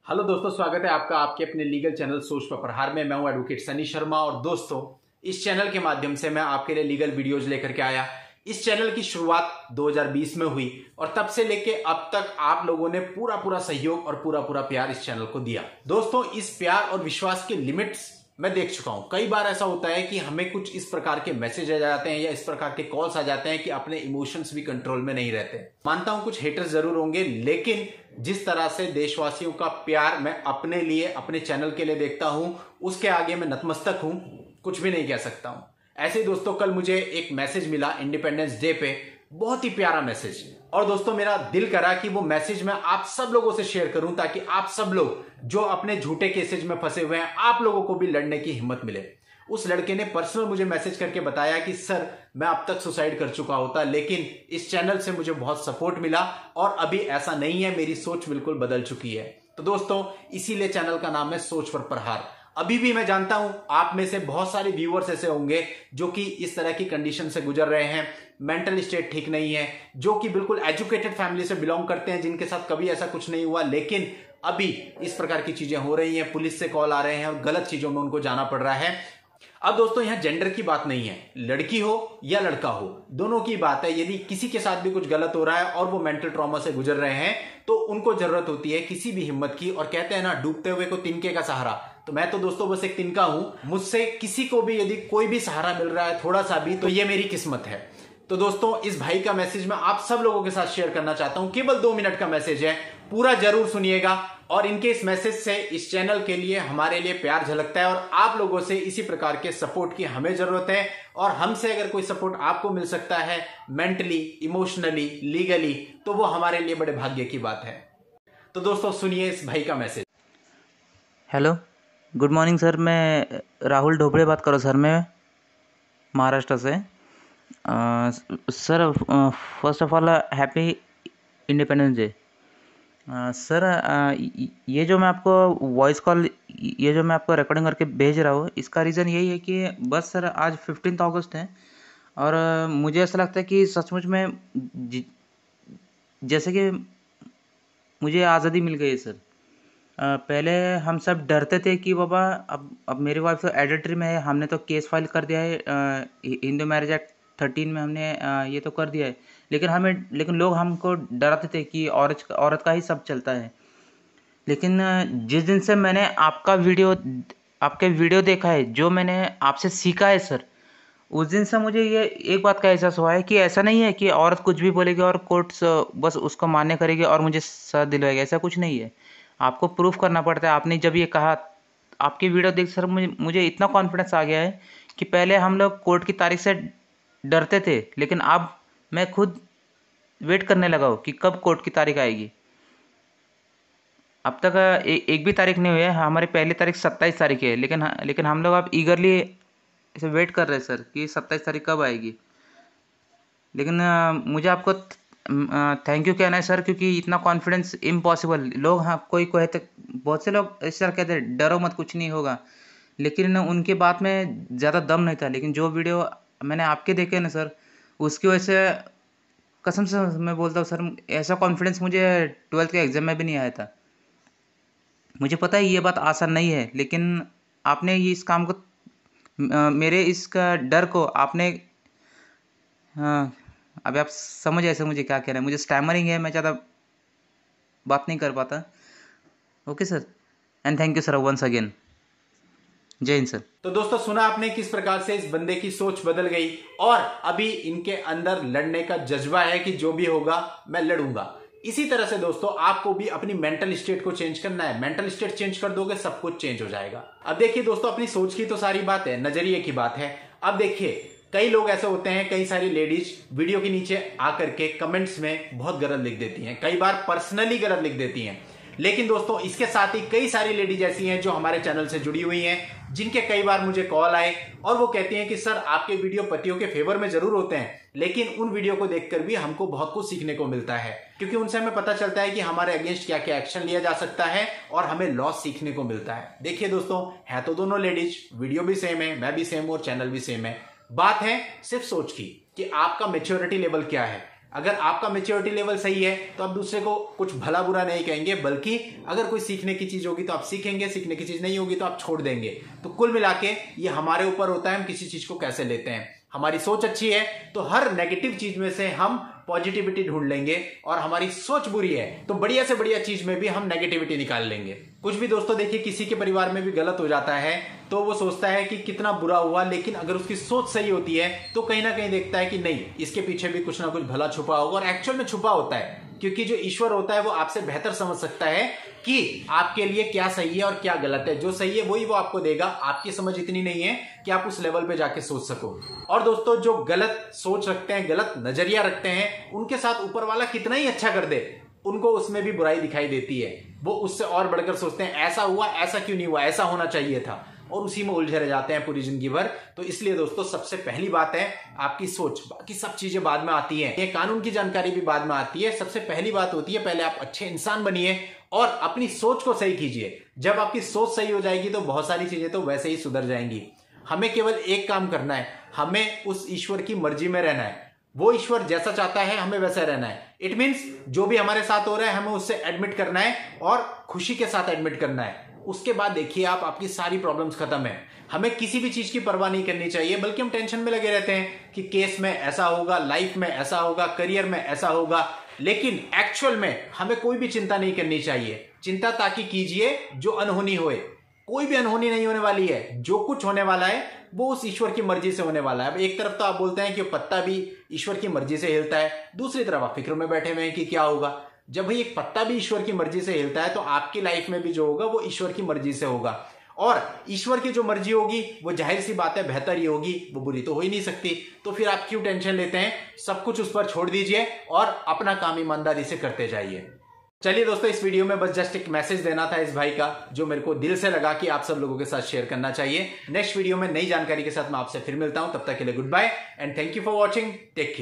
Hello दोस्तों, स्वागत है आपका आपके अपने लीगल चैनल सोच पर प्रहार में। मैं हूं एडवोकेट सनी शर्मा और दोस्तों इस चैनल के माध्यम से मैं आपके लिए लीगल वीडियोज लेकर के आया। इस चैनल की शुरुआत 2020 में हुई और तब से लेके अब तक आप लोगों ने पूरा सहयोग और पूरा प्यार इस चैनल को दिया। दोस्तों, इस प्यार और विश्वास के लिमिट्स मैं देख चुका हूं। कई बार ऐसा होता है कि हमें कुछ इस प्रकार के मैसेज आ जाते हैं या इस प्रकार के कॉल्स आ जाते हैं कि अपने इमोशंस भी कंट्रोल में नहीं रहते। मानता हूं कुछ हेटर्स जरूर होंगे, लेकिन जिस तरह से देशवासियों का प्यार मैं अपने लिए अपने चैनल के लिए देखता हूं, उसके आगे मैं नतमस्तक हूं, कुछ भी नहीं कह सकता हूं। ऐसे ही दोस्तों, कल मुझे एक मैसेज मिला इंडिपेंडेंस डे पे, बहुत ही प्यारा मैसेज। और दोस्तों, मेरा दिल करा कि वो मैसेज मैं आप सब लोगों से शेयर करूं ताकि आप सब लोग जो अपने झूठे केसेज में फंसे हुए हैं, आप लोगों को भी लड़ने की हिम्मत मिले। उस लड़के ने पर्सनल मुझे मैसेज करके बताया कि सर, मैं अब तक सुसाइड कर चुका होता, लेकिन इस चैनल से मुझे बहुत सपोर्ट मिला और अभी ऐसा नहीं है, मेरी सोच बिल्कुल बदल चुकी है। तो दोस्तों, इसीलिए चैनल का नाम है सोच पर प्रहार। अभी भी मैं जानता हूं आप में से बहुत सारे व्यूअर्स ऐसे होंगे जो कि इस तरह की कंडीशन से गुजर रहे हैं, मेंटल स्टेट ठीक नहीं है, जो कि बिल्कुल एजुकेटेड फैमिली से बिलोंग करते हैं, जिनके साथ कभी ऐसा कुछ नहीं हुआ, लेकिन अभी इस प्रकार की चीजें हो रही हैं, पुलिस से कॉल आ रहे हैं और गलत चीजों में उनको जाना पड़ रहा है। अब दोस्तों, यहां जेंडर की बात नहीं है, लड़की हो या लड़का हो, दोनों की बात है। यदि किसी के साथ भी कुछ गलत हो रहा है और वो मेंटल ट्रॉमा से गुजर रहे हैं, तो उनको जरूरत होती है किसी भी हिम्मत की। और कहते हैं ना, डूबते हुए को तिनके का सहारा। तो मैं तो दोस्तों बस एक तिनका हूं। मुझसे किसी को भी यदि कोई भी सहारा मिल रहा है थोड़ा सा भी, तो ये मेरी किस्मत है। तो दोस्तों, इस भाई का मैसेज मैं आप सब लोगों के साथ शेयर करना चाहता हूं। केवल 2 मिनट का मैसेज है, पूरा जरूर सुनिएगा। और इनके इस मैसेज से इस चैनल के लिए हमारे लिए प्यार झलकता है और आप लोगों से इसी प्रकार के सपोर्ट की हमें जरूरत है। और हमसे अगर कोई सपोर्ट आपको मिल सकता है मेंटली, इमोशनली, लीगली, तो वो हमारे लिए बड़े भाग्य की बात है। तो दोस्तों, सुनिए इस भाई का message. Hello, good morning sir. मैं राहुल ढोबड़े बात कर रहा हूँ सर, मैं महाराष्ट्र से। Sir, first of all happy independence day. Sir, ये जो मैं आपको वॉइस कॉल, ये जो मैं आपको रिकॉर्डिंग करके भेज रहा हूँ, इसका रीज़न यही है कि बस सर, आज 15 अगस्त है और मुझे ऐसा लगता है कि सचमुच में जैसे कि मुझे आज़ादी मिल गई है सर। पहले हम सब डरते थे कि बाबा अब मेरी वाइफ तो एडल्ट्री में है, हमने तो केस फाइल कर दिया है, हिंदू मैरिज एक्ट 13 में हमने ये तो कर दिया है, लेकिन लोग हमको डराते थे कि औरत का ही सब चलता है। लेकिन जिस दिन से मैंने आपके वीडियो देखा है, जो मैंने आपसे सीखा है सर, उस दिन से मुझे ये एक बात का एहसास हुआ है कि ऐसा नहीं है कि औरत कुछ भी बोलेगी और कोर्ट बस उसको मान्य करेगी और मुझे सजा दिलवाएगी। ऐसा कुछ नहीं है, आपको प्रूफ करना पड़ता है। आपने जब ये कहा, आपकी वीडियो देख सर, मुझे इतना कॉन्फिडेंस आ गया है कि पहले हम लोग कोर्ट की तारीख से डरते थे, लेकिन अब मैं खुद वेट करने लगा हूँ कि कब कोर्ट की तारीख आएगी। अब तक एक भी तारीख नहीं हुई है, हमारी पहली तारीख 27 तारीख है, लेकिन हम लोग अब ईगरली इसे वेट कर रहे हैं सर कि 27 तारीख कब आएगी। लेकिन मुझे आपको थैंक यू कहना है सर, क्योंकि इतना कॉन्फिडेंस इम्पॉसिबल। लोग, हाँ, कोई कहते, बहुत से लोग इस तरह कहते हैं डरो मत, कुछ नहीं होगा, लेकिन उनके बात में ज़्यादा दम नहीं था। लेकिन जो वीडियो मैंने आपके देखे ना सर, उसकी वजह से कसम से मैं बोलता हूँ सर, ऐसा कॉन्फिडेंस मुझे 12th के एग्ज़ाम में भी नहीं आया था। मुझे पता है ये बात आसान नहीं है, लेकिन आपने ये इस काम को, मेरे इसका डर को आपने, हाँ, अभी आप समझ ऐसे मुझे क्या कहना है। मुझे स्टैमरिंग है, मैं ज़्यादा बात नहीं कर पाता। Okay sir, and thank you sir once again. जय हिंद सर। तो दोस्तों, सुना आपने किस प्रकार से इस बंदे की सोच बदल गई और अभी इनके अंदर लड़ने का जज्बा है कि जो भी होगा मैं लड़ूंगा। इसी तरह से दोस्तों, आपको भी अपनी मेंटल स्टेट को चेंज करना है। मेंटल स्टेट चेंज कर दोगे, सब कुछ चेंज हो जाएगा। अब देखिए दोस्तों, अपनी सोच की तो सारी बात है, नजरिए की बात है। अब देखिए, कई लोग ऐसे होते हैं, कई सारी लेडीज वीडियो के नीचे आकर के कमेंट्स में बहुत गलत लिख देती हैं, कई बार पर्सनली गलत लिख देती हैं। लेकिन दोस्तों, इसके साथ ही कई सारी लेडीज ऐसी हैं जो हमारे चैनल से जुड़ी हुई हैं, जिनके कई बार मुझे कॉल आए और वो कहती हैं कि सर, आपके वीडियो पतियों के फेवर में जरूर होते हैं, लेकिन उन वीडियो को देखकर भी हमको बहुत कुछ सीखने को मिलता है, क्योंकि उनसे हमें पता चलता है कि हमारे अगेंस्ट क्या क्या एक्शन लिया जा सकता है और हमें लॉस सीखने को मिलता है। देखिए दोस्तों, है तो दोनों लेडीज, वीडियो भी सेम है, मैं भी सेम हूं और चैनल भी सेम है। बात है सिर्फ सोच की कि आपका मेच्योरिटी लेवल क्या है। अगर आपका मैच्योरिटी लेवल सही है तो आप दूसरे को कुछ भला बुरा नहीं कहेंगे, बल्कि अगर कोई सीखने की चीज होगी तो आप सीखेंगे, सीखने की चीज नहीं होगी तो आप छोड़ देंगे। तो कुल मिला के ये हमारे ऊपर होता है हम किसी चीज को कैसे लेते हैं। हमारी सोच अच्छी है तो हर नेगेटिव चीज में से हम पॉजिटिविटी ढूंढ लेंगे, और हमारी सोच बुरी है तो बढ़िया से बढ़िया चीज में भी हम नेगेटिविटी निकाल लेंगे। कुछ भी दोस्तों देखिए, किसी के परिवार में भी गलत हो जाता है तो वो सोचता है कि कितना बुरा हुआ, लेकिन अगर उसकी सोच सही होती है तो कहीं ना कहीं देखता है कि नहीं, इसके पीछे भी कुछ ना कुछ भला छुपा होगा, और एक्चुअल में छुपा होता है, क्योंकि जो ईश्वर होता है वो आपसे बेहतर समझ सकता है कि आपके लिए क्या सही है और क्या गलत है। जो सही है वही वो आपको देगा, आपकी समझ इतनी नहीं है कि आप उस लेवल पे जाके सोच सको। और दोस्तों जो गलत सोच रखते हैं, गलत नजरिया रखते हैं, उनके साथ ऊपर वाला कितना ही अच्छा कर दे, उनको उसमें भी बुराई दिखाई देती है। वो उससे और बढ़कर सोचते हैं ऐसा हुआ, ऐसा क्यों नहीं हुआ, ऐसा होना चाहिए था, और उसी में उलझे रह जाते हैं पूरी जिंदगी भर। तो इसलिए दोस्तों सबसे पहली बात है आपकी सोच, बाकी सब चीजें बाद में आती हैं, ये कानून की जानकारी भी बाद में आती है। सबसे पहली बात होती है पहले आप अच्छे इंसान बनिए और अपनी सोच को सही कीजिए। जब आपकी सोच सही हो जाएगी तो बहुत सारी चीजें तो वैसे ही सुधर जाएंगी। हमें केवल एक काम करना है, हमें उस ईश्वर की मर्जी में रहना है। वो ईश्वर जैसा चाहता है हमें वैसा रहना है। इट मीन्स जो भी हमारे साथ हो रहा है हमें उससे एडमिट करना है, और खुशी के साथ एडमिट करना है। उसके बाद देखिए आप, आपकी सारी प्रॉब्लम्स खत्म है। हमें किसी भी चीज की परवाह नहीं करनी चाहिए, बल्कि हम टेंशन में लगे रहते हैं कि केस में ऐसा होगा, लाइफ में ऐसा होगा, करियर में ऐसा होगा, लेकिन एक्चुअल में हमें कोई भी चिंता नहीं करनी चाहिए। चिंता ताकि कीजिए जो अनहोनी होए, कोई भी अनहोनी नहीं होने वाली है। जो कुछ होने वाला है वो उस ईश्वर की मर्जी से होने वाला है। अब एक तरफ तो आप बोलते हैं कि पत्ता भी ईश्वर की मर्जी से हिलता है, दूसरी तरफ आप फिक्र में बैठे हुए हैं कि क्या होगा। जब भाई एक पत्ता भी ईश्वर की मर्जी से हिलता है तो आपकी लाइफ में भी जो होगा वो ईश्वर की मर्जी से होगा, और ईश्वर की जो मर्जी होगी वो जाहिर सी बात है बेहतर ही होगी, वो बुरी तो हो ही नहीं सकती। तो फिर आप क्यों टेंशन लेते हैं, सब कुछ उस पर छोड़ दीजिए और अपना काम ईमानदारी से करते जाइए। चलिए दोस्तों, इस वीडियो में बस जस्ट एक मैसेज देना था इस भाई का, जो मेरे को दिल से लगा कि आप सब लोगों के साथ शेयर करना चाहिए। नेक्स्ट वीडियो में नई जानकारी के साथ मैं आपसे फिर मिलता हूं, तब तक के लिए goodbye and thank you for watching, take care.